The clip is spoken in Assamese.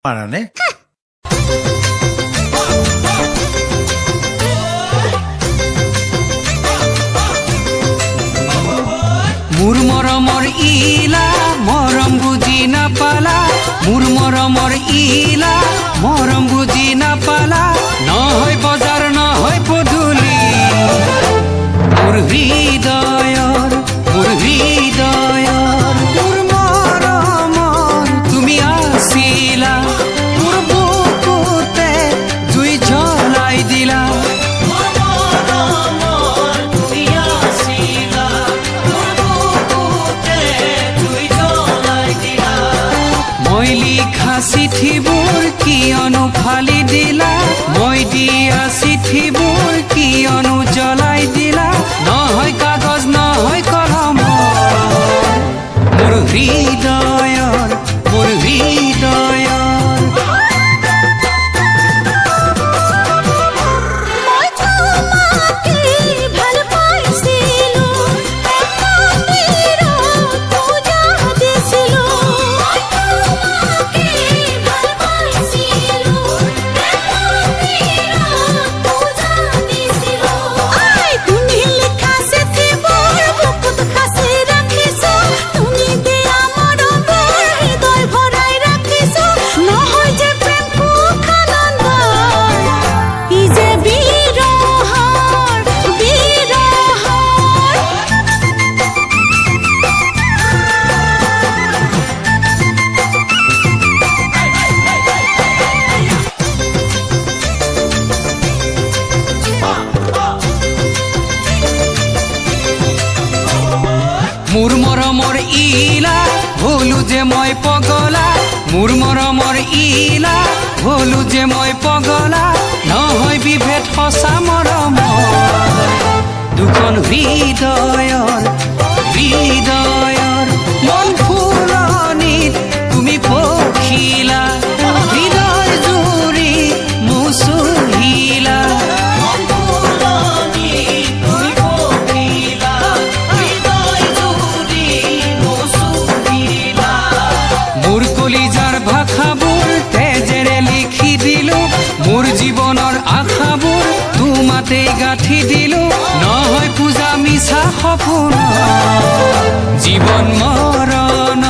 পাৰানে? মোৰ মৰমৰ ইলা মৰম বুজি নাপালা, মোৰ মৰমৰ ইলা মৰম বুজি নাপালা, নহয় বজাৰ নহয় পদূলি, মোৰ হৃদয়ৰ মোৰ মৰমৰ তুমি আছিলা, মোৰ বুকুতে জুই জ্বলাই দিলা। মই লিখা চিঠিবোৰ কিয়নো ফালি দিলা, মই দিয়া চিঠিবোৰ কিয়নো জ্বলাই দিলা, নহয় কাগজ নহয় কলম, মোৰ হৃদয়ৰ মোৰ হৃদয়ৰ। মোৰ মৰমৰ ইলা হলো যে মই পগলা, মোৰ মৰমৰ ইলা হলো যে মই পগলা, নহয় বিভেদ সঁচা মৰমৰ, দুখন হৃদয়ৰ মন ফুলনিত তুমি পখিলা, হৃদয় জুৰি মুচুহিলা। মোৰ কলিজাৰ ভাষাবোৰ তেজেৰে লিখি দিলো, মোৰ জীৱনৰ আশাবোৰ তোমাতে গাঁঠি দিলো, নহয় পূজা মিছা সপোন, জীৱন মৰণ